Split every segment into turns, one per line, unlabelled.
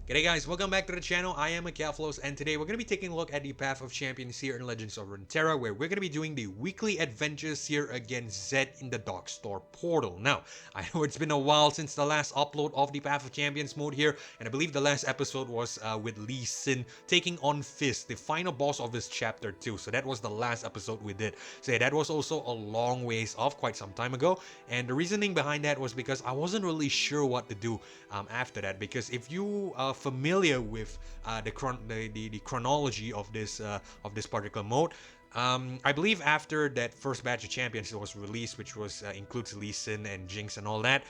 G'day guys, welcome back to the channel. I am Akaflos, and today we're going to be taking a look at the Path of Champions here in Legends of Runeterra, where we're going to be doing the weekly adventures here against Zed in the Dark Store portal. Now, I know it's been a while since the last upload of the Path of Champions mode here, and I believe the last episode was with Lee Sin taking on Fist, the final boss of this chapter 2. So that was the last episode we did. So yeah, that was also a long ways off, quite some time ago, and the reasoning behind that was because I wasn't really sure what to do after that, because if you are familiar with the chronology of this particular mode, I believe after that first batch of champions was released, which was includes Lee Sin and Jinx and all that,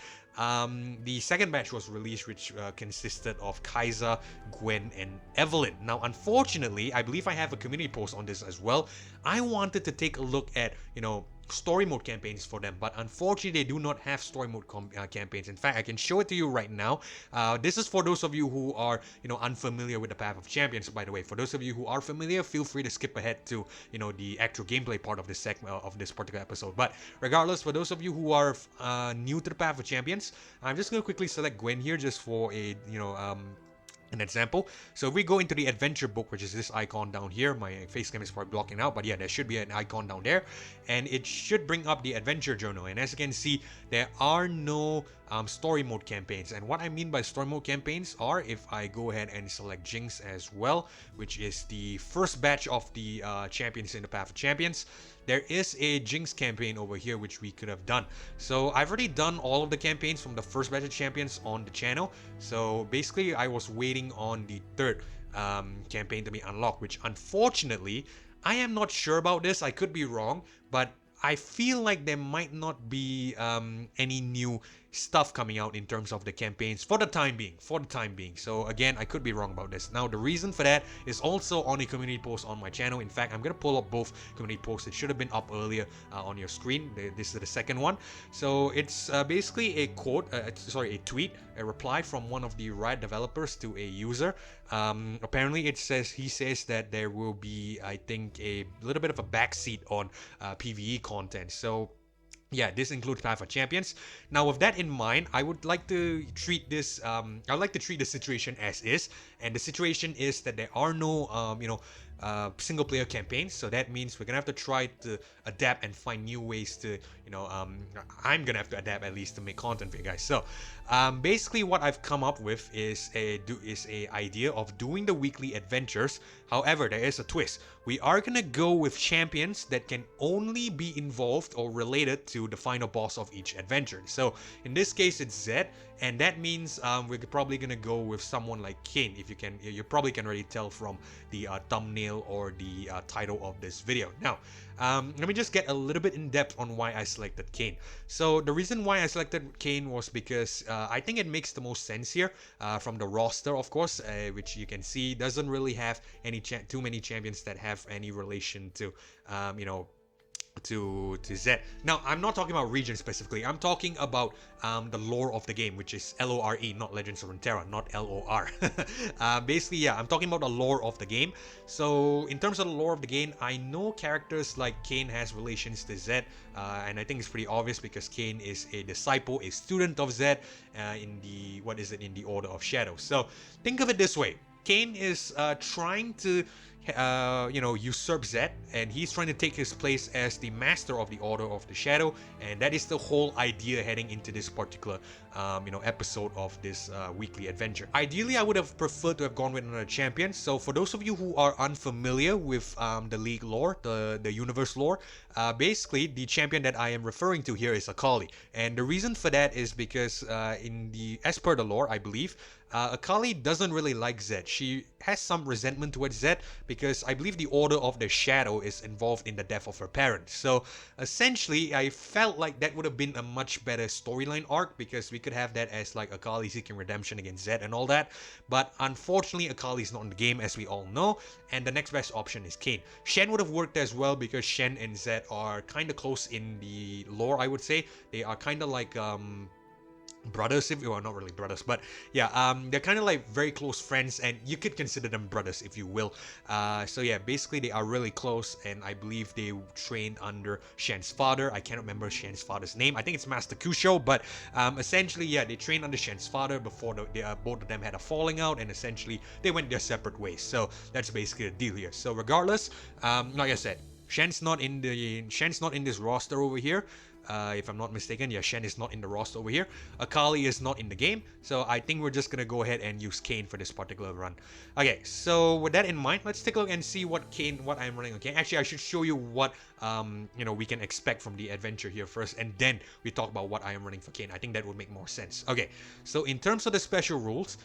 the second batch was released, which consisted of Kai'Sa, Gwen, and Evelyn. Now, unfortunately, I believe I have a community post on this as well. I wanted to take a look at, story mode campaigns for them, but unfortunately they do not have story mode campaigns. In fact, I can show it to you right now. This is for those of you who are unfamiliar with the Path of Champions. By the way, for those of you who are familiar, feel free to skip ahead to the actual gameplay part of this segment of this particular episode. But regardless, for those of you who are new to the Path of Champions, I'm just going to quickly select Gwen here just for a an example. So if we go into the adventure book, which is this icon down here, my face cam is probably blocking out, but yeah, there should be an icon down there, and it should bring up the adventure journal. And as you can see, there are no story mode campaigns. And what I mean by story mode campaigns are, if I go ahead and select Jinx as well, which is the first batch of the champions in the Path of Champions, there is a Jinx campaign over here which we could have done. So I've already done all of the campaigns from the first batch of champions on the channel. So basically I was waiting on the third campaign to be unlocked, which unfortunately I am not sure about this. I could be wrong, but I feel like there might not be any new stuff coming out in terms of the campaigns for the time being. So again, I could be wrong about this. Now, the reason for that is also on a community post on my channel. In fact, I'm gonna pull up both community posts. It should have been up earlier on your screen. This is the second one. So it's basically a quote, a tweet, a reply from one of the Riot developers to a user. Apparently, he says that there will be, I think, a little bit of a backseat on PvE content. So yeah, this includes Path of Champions. Now, with that in mind, I would like to treat this. I'd like to treat the situation as is, and the situation is that there are no, single player campaigns. So that means we're gonna have to try to adapt and find new ways to, I'm gonna have to adapt at least to make content for you guys. So basically, what I've come up with is a idea of doing the weekly adventures. However, there is a twist. We are gonna go with champions that can only be involved or related to the final boss of each adventure. So in this case, it's Zed, and that means we're probably gonna go with someone like Kayn. If you probably can already tell from the thumbnail or the title of this video. Now, let me just get a little bit in depth on why I selected Kayn. So the reason why I selected Kayn was because I think it makes the most sense here from the roster, of course, which you can see doesn't really have any too many champions that have any relation to to Zed. Now, I'm not talking about region specifically. I'm talking about the lore of the game, which is LORE, not Legends of Runeterra, not LOR. Basically, yeah, I'm talking about the lore of the game. So, in terms of the lore of the game, I know characters like Kayn has relations to Zed, and I think it's pretty obvious because Kayn is a disciple, a student of Zed in the Order of Shadow. So, think of it this way. Kayn is trying to usurp Zed, and he's trying to take his place as the master of the Order of the Shadow, and that is the whole idea heading into this particular episode of this weekly adventure. Ideally, I would have preferred to have gone with another champion. So for those of you who are unfamiliar with the League lore, the universe lore, basically the champion that I am referring to here is Akali, and the reason for that is because as per the lore, I believe Akali doesn't really like Zed. She has some resentment towards Zed because I believe the Order of the Shadow is involved in the death of her parents. So essentially, I felt like that would have been a much better storyline arc, because we could have that as like Akali seeking redemption against Zed and all that. But unfortunately, Akali is not in the game, as we all know, and the next best option is Kayn. Shen would have worked as well because Shen and Zed are kind of close in the lore, I would say. They are kind of like brothers, if well, not really brothers, but yeah, they're kind of like very close friends, and you could consider them brothers if you will. So yeah, basically they are really close, and I believe they trained under Shen's father. I can't remember Shen's father's name. I think it's Master Kusho, but essentially, yeah, they trained under Shen's father before both of them had a falling out, and essentially they went their separate ways. So that's basically the deal here. So regardless, like I said, Shen's not in this roster over here. If I'm not mistaken, yeah, Shen is not in the roster over here. Akali is not in the game, so I think we're just gonna go ahead and use Kayn for this particular run. Okay, so with that in mind, let's take a look and see what I'm running on Kayn. Actually, I should show you what we can expect from the adventure here first, and then we talk about what I am running for Kayn. I think that would make more sense. Okay, so in terms of the special rules,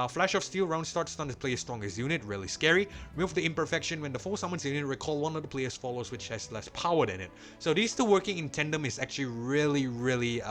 Flash of Steel, round start, stun the player's strongest unit, really scary. Remove the imperfection when the foe summons a unit, recall one of the player's follows which has less power than it. So these two working in tandem is actually really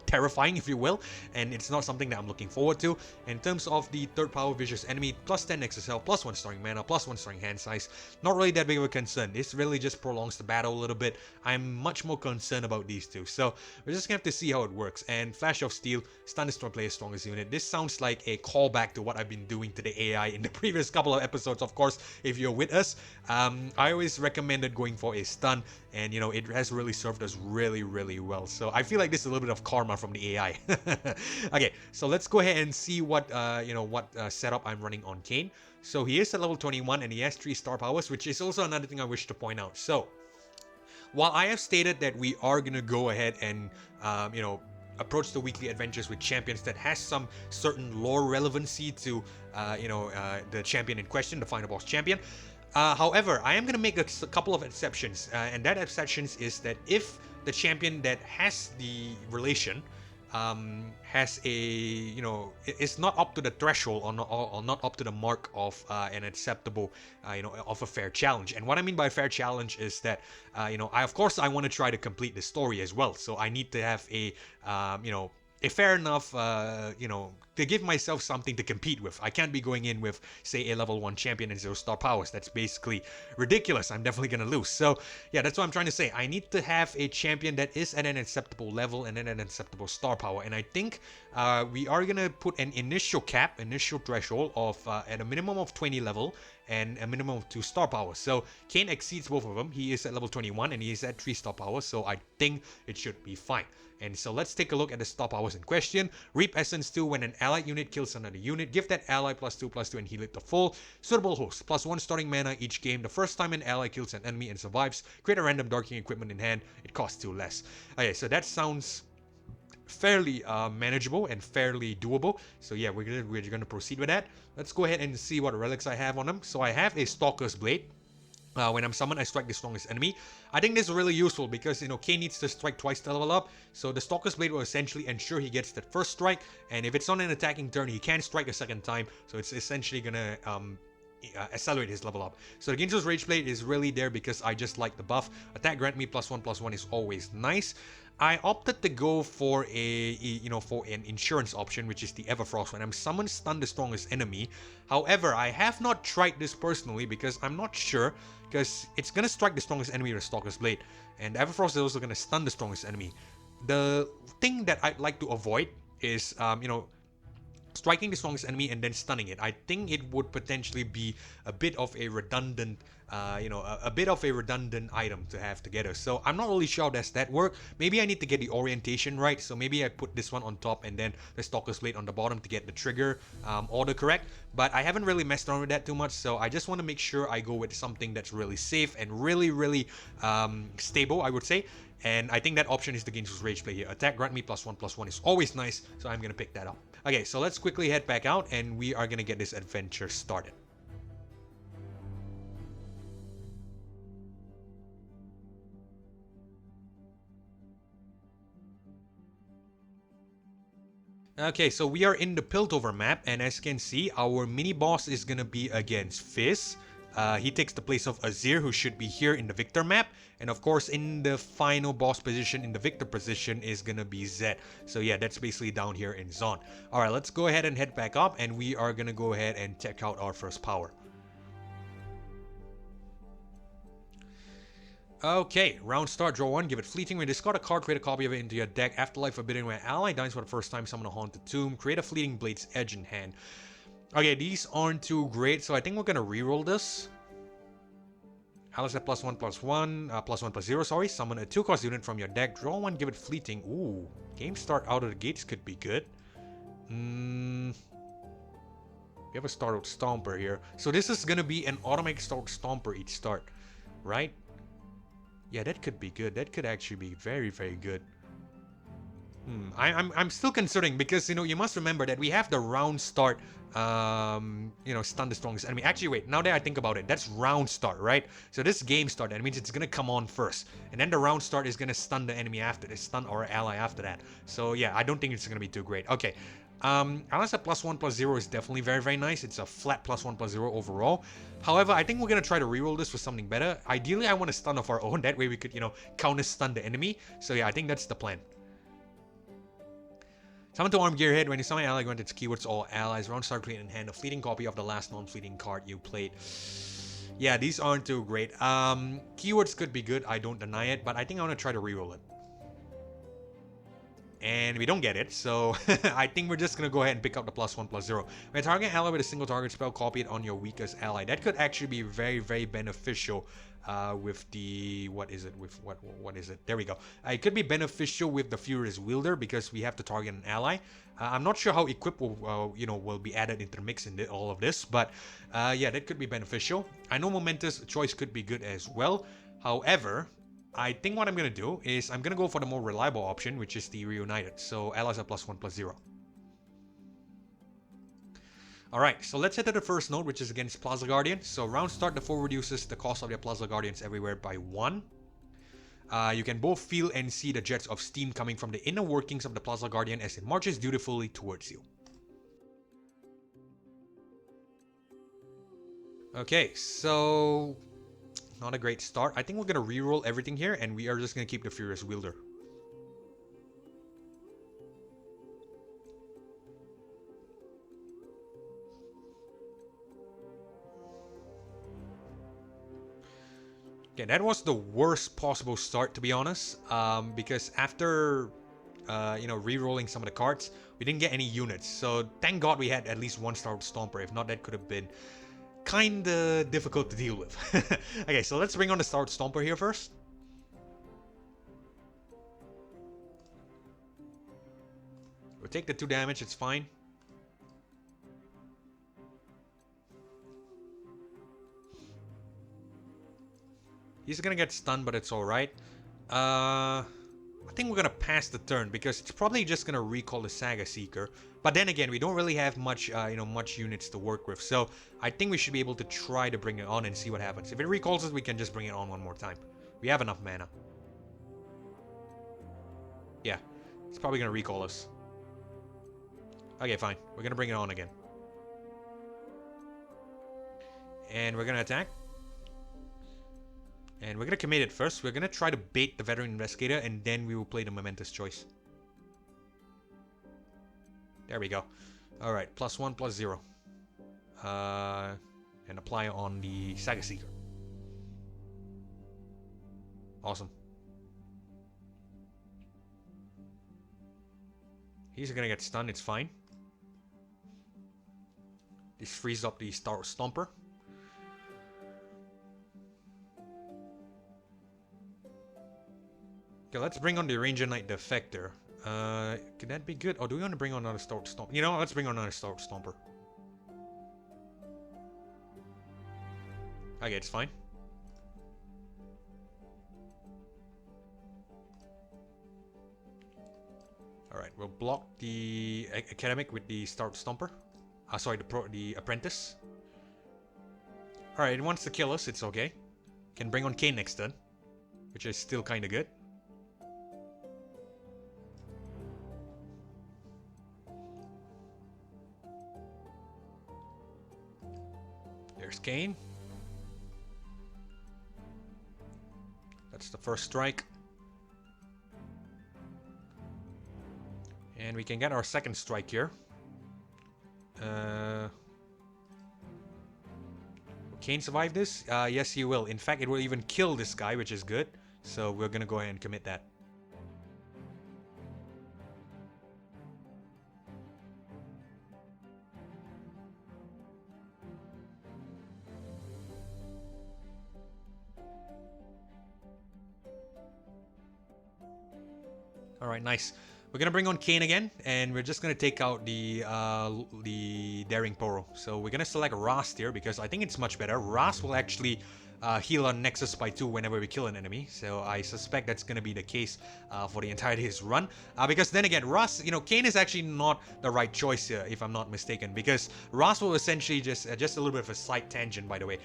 terrifying, if you will, and it's not something that I'm looking forward to. In terms of the third power vicious enemy, plus 10 Nexus health, plus 1 storing mana, plus 1 storing hand size, not really that big of a concern. This really just prolongs the battle a little bit. I'm much more concerned about these two, so we're just gonna have to see how it works. And Flash of Steel, stun destroy player's strongest unit. This sounds like a callback to what I've been doing to the AI in the previous couple of episodes, of course, if you're with us. I always recommended going for a stun, and it has really served us really well. So I feel like this is a little bit of karma from the AI. Okay, so let's go ahead and see what setup I'm running on Kayn. So he is at level 21 and he has 3 star powers, which is also another thing I wish to point out. So while I have stated that we are gonna go ahead and approach the weekly adventures with champions that has some certain lore relevancy to the champion in question, the final boss champion. However, I am going to make a couple of exceptions, and that exceptions is that if the champion that has the relation has is not up to the threshold or not up to the mark of an acceptable, of a fair challenge. And what I mean by fair challenge is that, I want to try to complete the story as well. So I need to have a fair enough, to give myself something to compete with. I can't be going in with, say, a level 1 champion and 0 star powers. That's basically ridiculous. I'm definitely going to lose. So, yeah, that's what I'm trying to say. I need to have a champion that is at an acceptable level and then an acceptable star power. And I think we are going to put an initial threshold of at a minimum of 20 level and a minimum of 2 star powers. So Kayn exceeds both of them. He is at level 21 and he is at 3 star powers. So I think it should be fine. And so let's take a look at the star powers in question. Reap Essence 2, when an allied unit kills another unit, give that ally +2/+2 and heal it to full. Suitable host, +1 starting mana each game. The first time an ally kills an enemy and survives, create a random darking equipment in hand. It costs 2 less. Okay, so that sounds fairly manageable and fairly doable. So yeah, we're gonna proceed with that. Let's go ahead and see what relics I have on them. So I have a Stalker's Blade. When I'm summoned, I strike the strongest enemy. I think this is really useful because, Kayn needs to strike twice to level up. So the Stalker's Blade will essentially ensure he gets that first strike. And if it's on an attacking turn, he can strike a second time. So it's essentially gonna accelerate his level up. So the Ginzu's Rage Blade is really there because I just like the buff. Attack grant me +1/+1 is always nice. I opted to go for an insurance option, which is the Everfrost. When I'm summoned, stun the strongest enemy. However, I have not tried this personally because I'm not sure, because it's gonna strike the strongest enemy with a Stalker's Blade, and Everfrost is also gonna stun the strongest enemy. The thing that I'd like to avoid is striking the strongest enemy and then stunning it. I think it would potentially be a bit of a redundant item to have together. So I'm not really sure how does that work. Maybe I need to get the orientation right. So maybe I put this one on top and then the Stalker's Blade on the bottom to get the trigger order correct. But I haven't really messed around with that too much. So I just want to make sure I go with something that's really safe and really stable, I would say. And I think that option is the Ginzu's Rage Blade here. Attack grant me +1/+1 is always nice, so I'm gonna pick that up. Okay, so let's quickly head back out and we are gonna get this adventure started. Okay, so we are in the Piltover map, and as you can see, our mini boss is gonna be against Fizz. He takes the place of Azir, who should be here in the Victor map. And of course, in the final boss position, in the Victor position, is gonna be Zed. So yeah, that's basically down here in Zon. Alright, let's go ahead and head back up, and we are gonna go ahead and check out our first power. Okay, round start, draw one, give it fleeting. When you discard a card, create a copy of it into your deck. Afterlife Forbidden, when an ally dies for the first time, summon a Haunted Tomb. Create a Fleeting Blade's Edge in hand. Okay, these aren't too great, so I think we're gonna reroll this. Allies at +1/+1, +1/+0, sorry. Summon a 2-cost unit from your deck. Draw one, give it fleeting. Ooh, game start out of the gates could be good. We have a start out Stomper here. So this is gonna be an automatic start Stomper each start, right? Yeah, that could be good. That could actually be very, very good. I'm still considering because, you know, you must remember that we have the round start, you know, stun the strongest enemy. Actually, wait, now that I think about it, that's round start, right? So this game start, that means it's gonna come on first. And then the round start is gonna stun the enemy after this, stun our ally after that. So yeah, I don't think it's gonna be too great. Okay. Allies at +1/+0 is definitely very, very nice. It's a flat +1/+0 overall. However, I think we're gonna try to reroll this with something better. Ideally, I want to stun of our own. That way we could, you know, counter stun the enemy. So yeah, I think that's the plan. Summon to Arm Gearhead. When you summon an ally, grant its keywords all allies. Round start, create in hand a fleeting copy of the last non-fleeting card you played. Yeah, these aren't too great. Keywords could be good. I don't deny it, but I think I want to try to reroll it. And we don't get it, so I think we're just going to go ahead and pick up the +1/+0. When target ally with a single target spell, copy it on your weakest ally. That could actually be very, very beneficial with the... What is it? What is it? There we go. It could be beneficial with the Furious Wielder because we have to target an ally. I'm not sure how equip will, you know, will be added into the mix in all of this, but yeah, that could be beneficial. I know Momentous Choice could be good as well. However, I think what I'm going to do is I'm going to go for the more reliable option, which is the Reunited. So allies are +1/+0. Alright, so let's head to the first node, which is against Plaza Guardian. So round start, the 4 reduces the cost of your Plaza Guardians everywhere by 1. You can both feel and see the jets of steam coming from the inner workings of the Plaza Guardian as it marches dutifully towards you. Okay, so... Not a great start. I think we're going to reroll everything here, and we are just going to keep the Furious Wielder. Okay, that was the worst possible start, to be honest, because after, you know, re-rolling some of the cards, we didn't get any units. So thank God we had at least one Star Stomper. If not, that could have been kinda difficult to deal with. Okay, so let's bring on the Star Stomper here first. We'll take the 2 damage, it's fine. He's gonna get stunned, but it's alright. I think we're gonna pass the turn because it's probably just gonna recall the Saga Seeker. But then again, we don't really have much, you know, much units to work with. So I think we should be able to try to bring it on and see what happens. If it recalls us, we can just bring it on one more time. We have enough mana. Yeah, it's probably gonna recall us. Okay, fine. We're gonna bring it on again. And we're gonna attack. And we're gonna commit it first. We're gonna try to bait the Veteran Investigator, and then we will play the Momentous Choice. There we go. Alright, +1/+0. And apply on the Saga Seeker. Awesome. He's gonna get stunned, it's fine. This frees up the Star Stomper. Okay, let's bring on the Ranger Knight Defector. Could that be good? Or do we want to bring on another Star Stomper? You know, let's bring on another Star Stomper. Okay, it's fine. Alright, we'll block the Academic with the Star Stomper. Sorry, the Apprentice. Alright, it wants to kill us, it's okay. Can bring on Kayn next turn, which is still kinda good. There's Kayn. That's the first strike. And we can get our second strike here. We'll Kayn survive this? Yes, he will. In fact, it will even kill this guy, which is good. So we're gonna go ahead and commit that. Alright, nice. We're gonna bring on Kayn again, and we're just gonna take out the Daring Poro. So we're gonna select Rast here because I think it's much better. Rast will actually heal on Nexus by 2 whenever we kill an enemy. So I suspect that's gonna be the case for the entirety of his run. Because then again, Rast, you know, Kayn is actually not the right choice here, if I'm not mistaken. Because Rast will essentially just a little bit of a side tangent, by the way.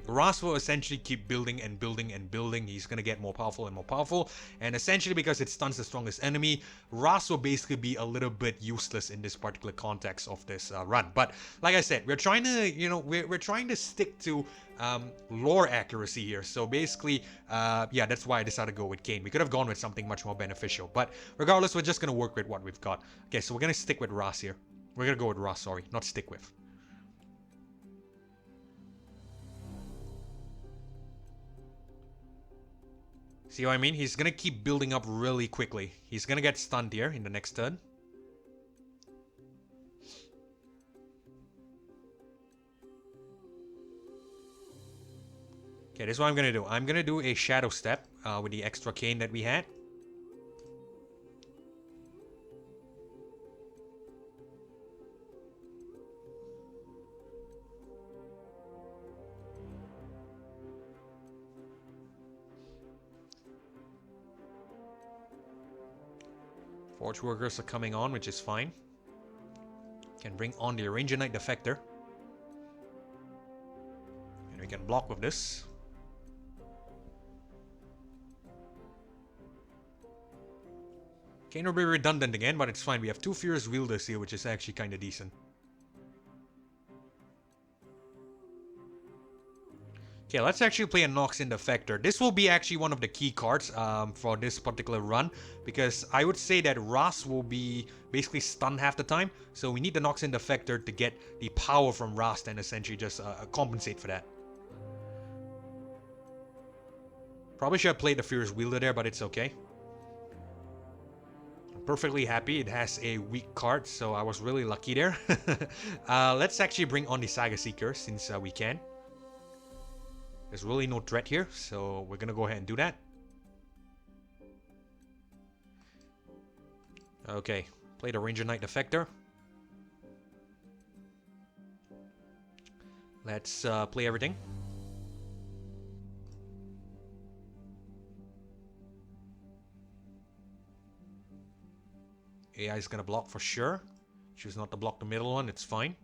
Rast will essentially keep building and building and building. He's gonna get more powerful and more powerful. And essentially, because it stuns the strongest enemy, Rast will basically be a little bit useless in this particular context of this run. But like I said, we're trying to, you know, we're trying to stick to lore accuracy here. So basically, yeah, that's why I decided to go with Kayn. We could have gone with something much more beneficial. But regardless, we're just going to work with what we've got. Okay, so we're going to stick with Rast here. We're going to go with Rast, sorry, not stick with. See what I mean? He's going to keep building up really quickly. He's going to get stunned here in the next turn. Okay, this is what I'm going to do. I'm going to do a Shadow Step with the extra Kayn that we had. Forge Workers are coming on, which is fine. Can bring on the originated Defector. And we can block with this. Kayn will be redundant again, but it's fine. We have 2 Fierce Wielders here, which is actually kind of decent. Okay, let's actually play a Noxian Defector. This will be actually one of the key cards for this particular run, because I would say that Rast will be basically stunned half the time, so we need the Noxian Defector to get the power from Rast and essentially just compensate for that. Probably should have played the Fierce Wielder there, but it's okay. I'm perfectly happy. It has a weak card, so I was really lucky there. Let's actually bring on the Saga Seeker since we can. There's really no threat here, so we're gonna go ahead and do that. Okay, play the Ranger Knight Defector. Let's play everything. AI is gonna block for sure. Choose not to block the middle one, it's fine.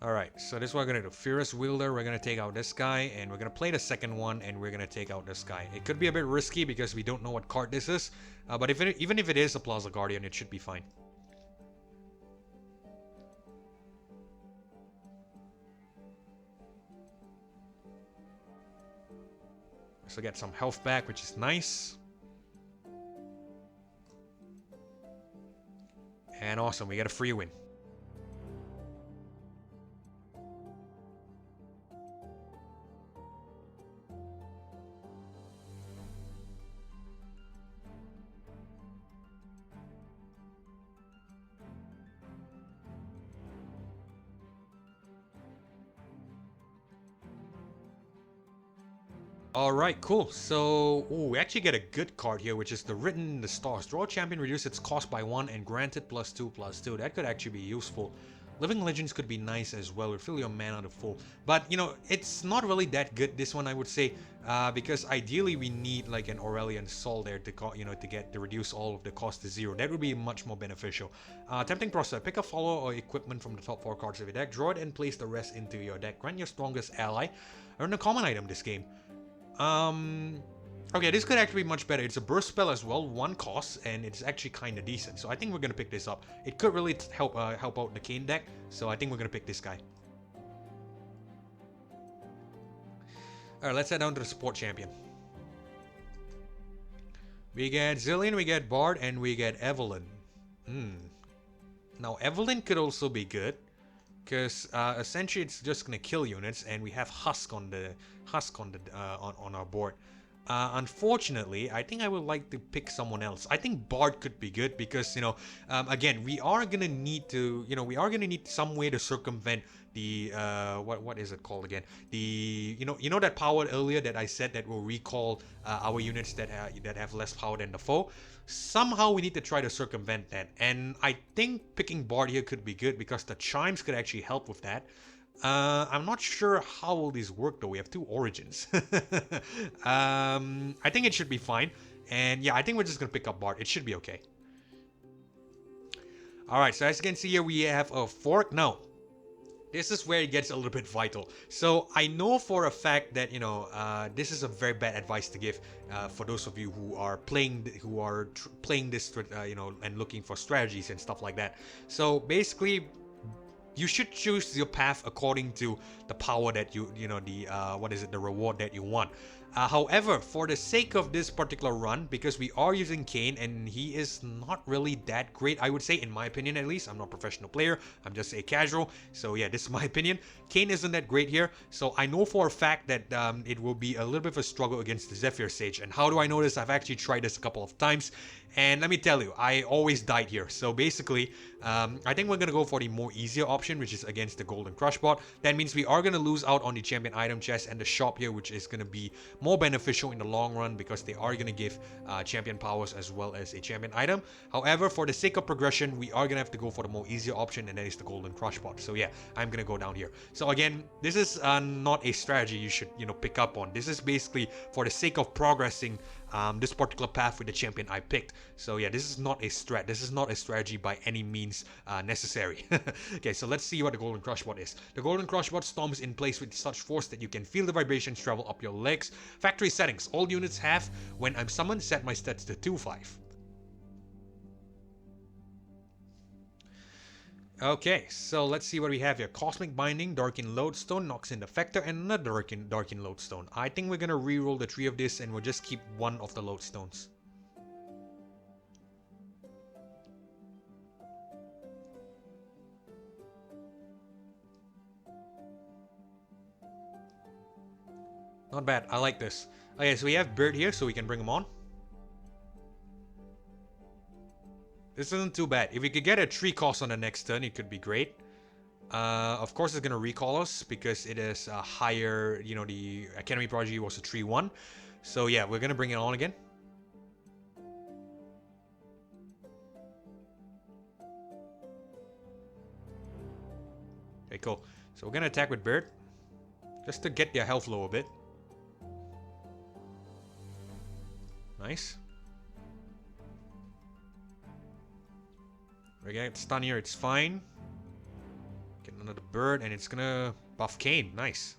Alright, so this is what we're going to do. Fierce Wielder, we're going to take out this guy, and we're going to play the second one, and we're going to take out this guy. It could be a bit risky because we don't know what card this is, but even if it is a Plaza Guardian, it should be fine. So get some health back, which is nice. And awesome, we get a free win. Alright, cool. So, we actually get a good card here, which is the Written in the Stars. Draw a champion, reduce its cost by 1, and grant it +2/+2. That could actually be useful. Living Legends could be nice as well. Refill your mana to full. But, you know, it's not really that good, this one, I would say. Because ideally we need like an Aurelian Sol there to, to reduce all of the cost to 0. That would be much more beneficial. Tempting Prospect. Pick a follower or equipment from the top 4 cards of your deck. Draw it and place the rest into your deck. Grant your strongest ally. Earn a common item this game. Okay, this could actually be much better. It's a burst spell as well, 1 cost, and it's actually kind of decent. So I think we're going to pick this up. It could really help out the Kayn deck, so I think we're going to pick this guy. Alright, let's head down to the support champion. We get Zillion, we get Bard, and we get Evelyn. Now, Evelyn could also be good, because essentially it's just gonna kill units, and we have Husk on on our board. Unfortunately, I think I would like to pick someone else. I think Bard could be good because, again, we are gonna need to, we are gonna need some way to circumvent the what is it called again? The that power earlier that I said that will recall our units that have less power than the foe. Somehow we need to try to circumvent that, and I think picking Bard here could be good because the chimes could actually help with that. I'm not sure how will these work though. We have two origins. I think it should be fine. And yeah, I think we're just gonna pick up Bard. It should be okay. Alright, so as you can see here, we have a fork. Now, this is where it gets a little bit vital. So I know for a fact that this is a very bad advice to give for those of you who are playing this and looking for strategies and stuff like that. So basically, you should choose your path according to the power that the reward that you want. However, for the sake of this particular run, because we are using Kayn and he is not really that great, I would say, in my opinion at least. I'm not a professional player, I'm just a casual. So yeah, this is my opinion. Kayn isn't that great here. So I know for a fact that it will be a little bit of a struggle against the Zephyr Sage. And how do I know this? I've actually tried this a couple of times. And let me tell you, I always died here. So basically, I think we're going to go for the more easier option, which is against the Golden Crush bot. That means we are going to lose out on the champion item chest and the shop here, which is going to be more beneficial in the long run because they are going to give champion powers as well as a champion item. However, for the sake of progression, we are going to have to go for the more easier option, and that is the Golden Crush bot. So yeah, I'm going to go down here. So again, this is not a strategy you should pick up on. This is basically for the sake of progressing this particular path with the champion I picked. So yeah, this is not a strat. This is not a strategy by any means necessary. Okay, so let's see what the Golden Crush bot is. The Golden Crush bot storms in place with such force that you can feel the vibrations travel up your legs. Factory settings. All units have, when I'm summoned, set my stats to 2-5. Okay, so let's see what we have here. Cosmic Binding, Darkin Lodestone, knocks in the Factor, and another Darkin Lodestone. I think we're gonna reroll the 3 of this and we'll just keep 1 of the Lodestones. Not bad, I like this. Okay, so we have Bird here, so we can bring him on. This isn't too bad. If we could get a 3 cost on the next turn, it could be great. Of course, it's going to recall us because it is a higher, the Academy Prodigy was a 3-1. So yeah, we're going to bring it on again. Okay, cool. So we're going to attack with Bird. Just to get their health low a bit. Nice. We're gonna get stun here, it's fine. Get another Bird, and it's gonna buff Kayn. Nice.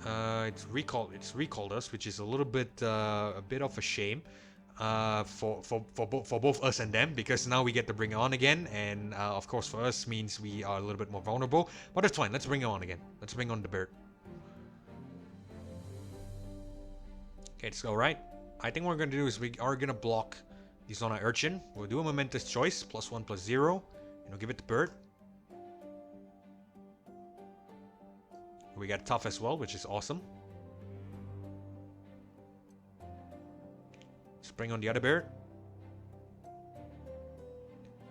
It's recalled us, which is a little bit a bit of a shame for both us and them, because now we get to bring it on again, and of course for us means we are a little bit more vulnerable. But that's fine. Let's bring it on again. Let's bring on the Bird. Okay, let's go right. I think what we're gonna do is we are gonna block the Zona Urchin. We'll do a momentous choice, +1/+0, and we'll give it to Bird. We got Tough as well, which is awesome. Let's bring on the other Bird.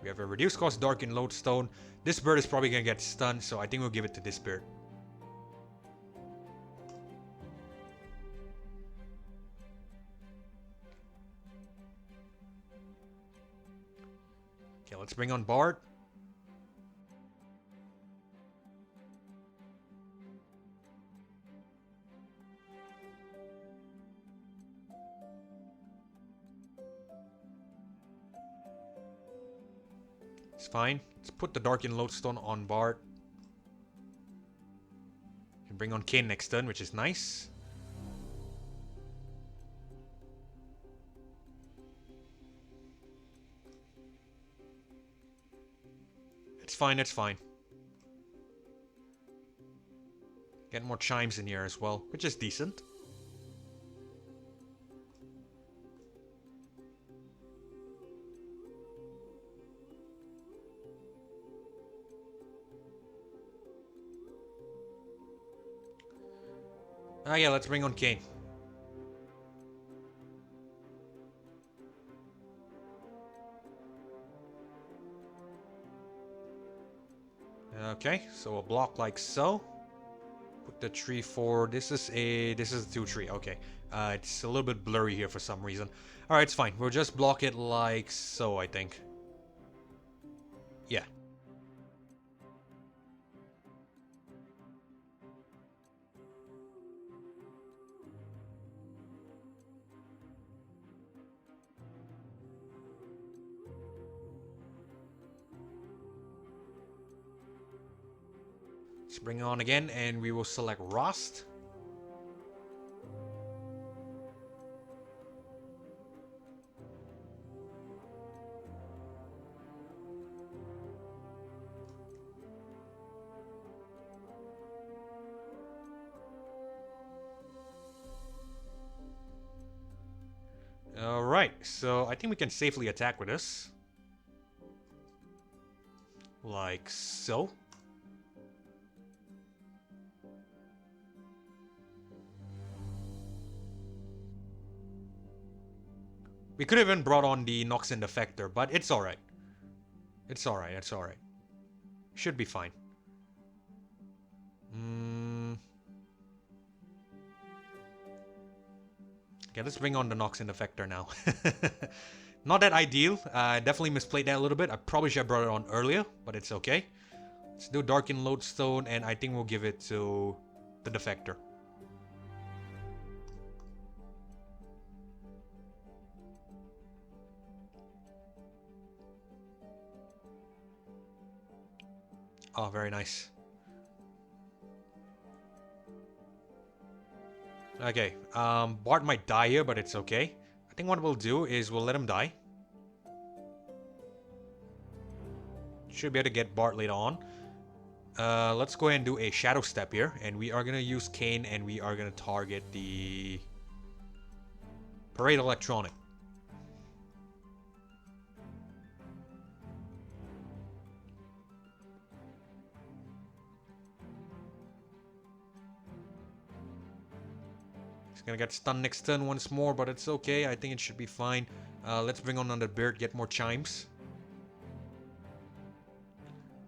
We have a reduced cost Darkin Lodestone. This Bird is probably gonna get stunned, so I think we'll give it to this Bird. Okay, let's bring on Bard. It's fine. Let's put the Darkin Lodestone on Bard. Can bring on Kayn next turn, which is nice. It's fine, it's fine. Get more chimes in here as well, which is decent. Ah, yeah, let's bring on Kayn. Okay, so a block like so. Put the tree for this is a 2-tree. Okay, it's a little bit blurry here for some reason. All right, it's fine. We'll just block it like so, I think. Yeah. Let's bring it on again, and we will select Rust. Alright, so I think we can safely attack with this. Like so. We could have even brought on the Nox and Defector, but it's alright. It's alright, it's alright. Should be fine. Okay, let's bring on the Nox and Defector now. Not that ideal. Definitely misplayed that a little bit. I probably should have brought it on earlier, but it's okay. Let's do Darken Lodestone, and I think we'll give it to the Defector. Oh, very nice. Okay, Bart might die here, but it's okay. I think what we'll do is we'll let him die. Should be able to get Bart later on. Let's go ahead and do a Shadow Step here. And we are going to use Kayn, and we are going to target the Parade Electronic. He's going to get stunned next turn once more, but it's okay. I think it should be fine. Let's bring on the bird, get more chimes.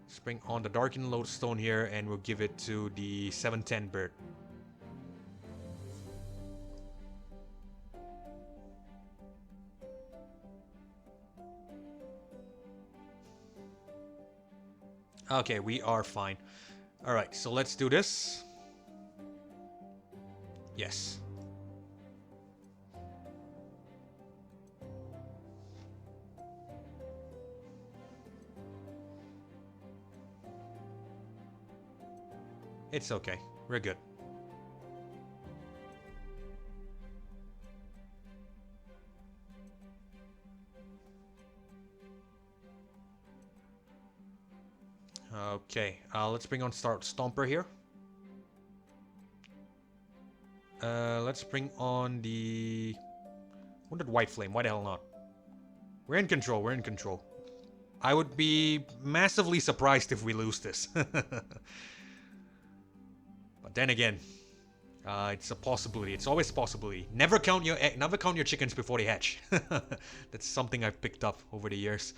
Let's bring on the Darkened Lodestone here, and we'll give it to the 710 bird. Okay, we are fine. Alright, so let's do this. Yes. It's okay. We're good. Okay, let's bring on Stomper here. Let's bring on the... Wounded White Flame. Why the hell not? We're in control. We're in control. I would be massively surprised if we lose this. But then again, it's a possibility. It's always a possibility. Never count your chickens before they hatch. That's something I've picked up over the years.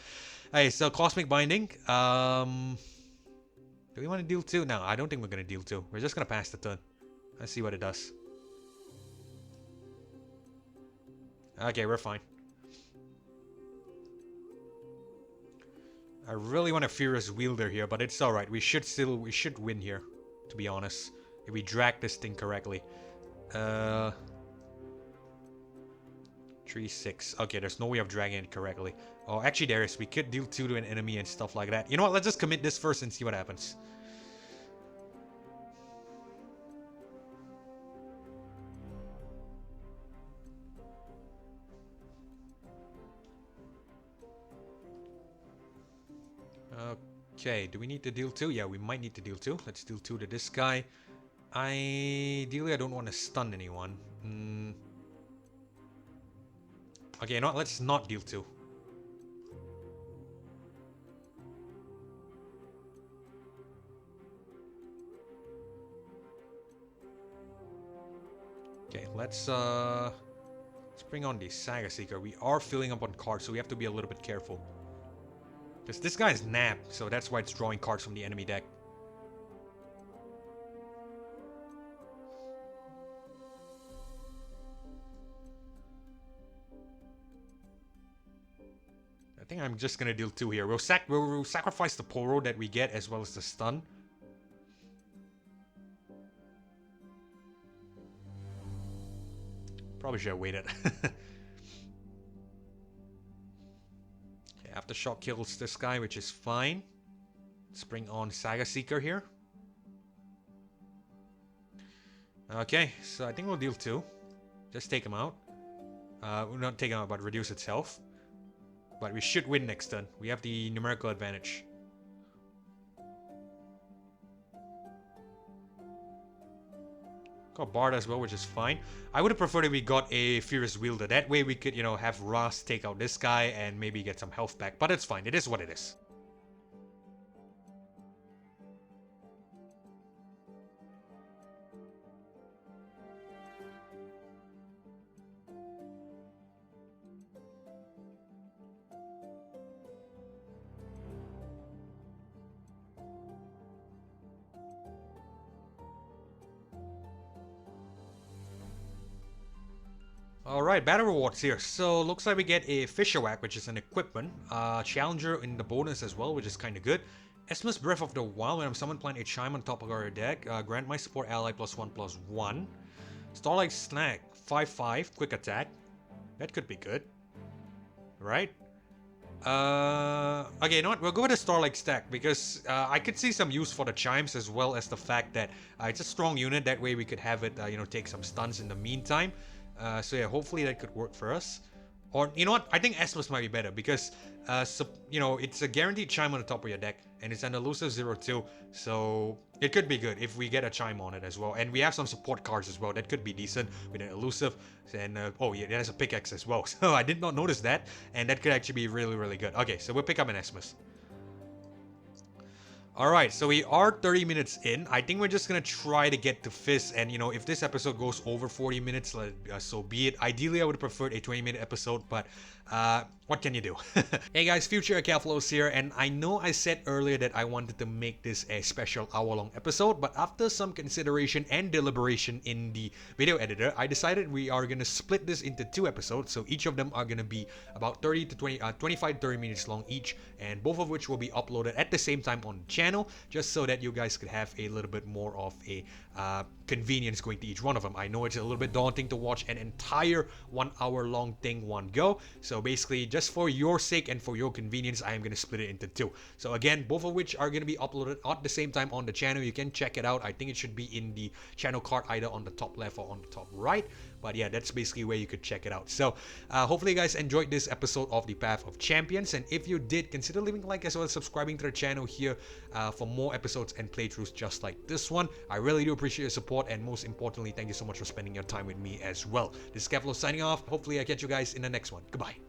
Hey, so Cosmic Binding. Do we want to deal 2? No, I don't think we're going to deal 2. We're just going to pass the turn. Let's see what it does. Okay, we're fine. I really want a Furious Wielder here, but it's alright. We should win here, to be honest. If we drag this thing correctly. 3-6. Okay, there's no way of dragging it correctly. Oh, actually there is. We could deal 2 to an enemy and stuff like that. You know what? Let's just commit this first and see what happens. Okay, do we need to deal 2? Yeah, we might need to deal 2. Let's deal 2 to this guy. Ideally, I don't want to stun anyone. Okay, you know what? Let's not deal 2. Okay, let's bring on the Saga Seeker. We are filling up on cards, so we have to be a little bit careful. Because this guy is napped, so that's why it's drawing cards from the enemy deck. I think I'm just gonna deal 2 here. We'll sacrifice the Poro that we get as well as the stun. Probably should have waited. Okay, Aftershock kills this guy, which is fine. Let's bring on Saga Seeker here. Okay, so I think we'll deal 2. Just take him out. We'll not take him out, but reduce its health. But we should win next turn. We have the numerical advantage. Got Bard as well, which is fine. I would have preferred if we got a Furious Wielder. That way we could, you know, have Ras take out this guy and maybe get some health back. But it's fine. It is what it is. Alright, battle rewards here. So, looks like we get a Fisher Whack, which is an equipment. Challenger in the bonus as well, which is kind of good. Esmus Breath of the Wild, when I'm summoned, plant a Chime on top of our deck. Grant my support ally +1/+1. Starlight Snack, 5/5, quick attack. That could be good. Right? Okay, you know what? We'll go with the Starlight Stack because I could see some use for the Chimes as well as the fact that it's a strong unit. That way we could have it, you know, take some stuns in the meantime. So yeah, hopefully that could work for us. Or, you know what? I think Esmus might be better because, you know, it's a guaranteed Chime on the top of your deck. And it's an elusive 0/2. So it could be good if we get a Chime on it as well. And we have some support cards as well. That could be decent with an elusive. And, oh yeah, there's a pickaxe as well. So I did not notice that. And that could actually be really, really good. Okay, so we'll pick up an Esmus. Alright, so we are 30 minutes in. I think we're just gonna try to get to Fizz, and you know, if this episode goes over 40 minutes, so be it. Ideally, I would have preferred a 20-minute episode, but what can you do? Hey guys, Future Flows here, and I know I said earlier that I wanted to make this a special hour-long episode, but after some consideration and deliberation in the video editor, I decided we are gonna split this into 2 episodes, so each of them are gonna be about 25-30 minutes long each, and both of which will be uploaded at the same time on the channel, just so that you guys could have a little bit more of a convenience going to each one of them. I know it's a little bit daunting to watch an entire 1 hour long thing one go, so basically just for your sake and for your convenience, I am going to split it into 2. So again, both of which are going to be uploaded at the same time on the channel. You can check it out. I think it should be in the channel card either on the top left or on the top right. But yeah, that's basically where you could check it out. So hopefully you guys enjoyed this episode of the Path of Champions, and if you did, consider leaving a like as well as subscribing to the channel here for more episodes and playthroughs just like this one. I really do appreciate your support, and most importantly, thank you so much for spending your time with me as well. This is Kevlo signing off. Hopefully I catch you guys in the next one. Goodbye.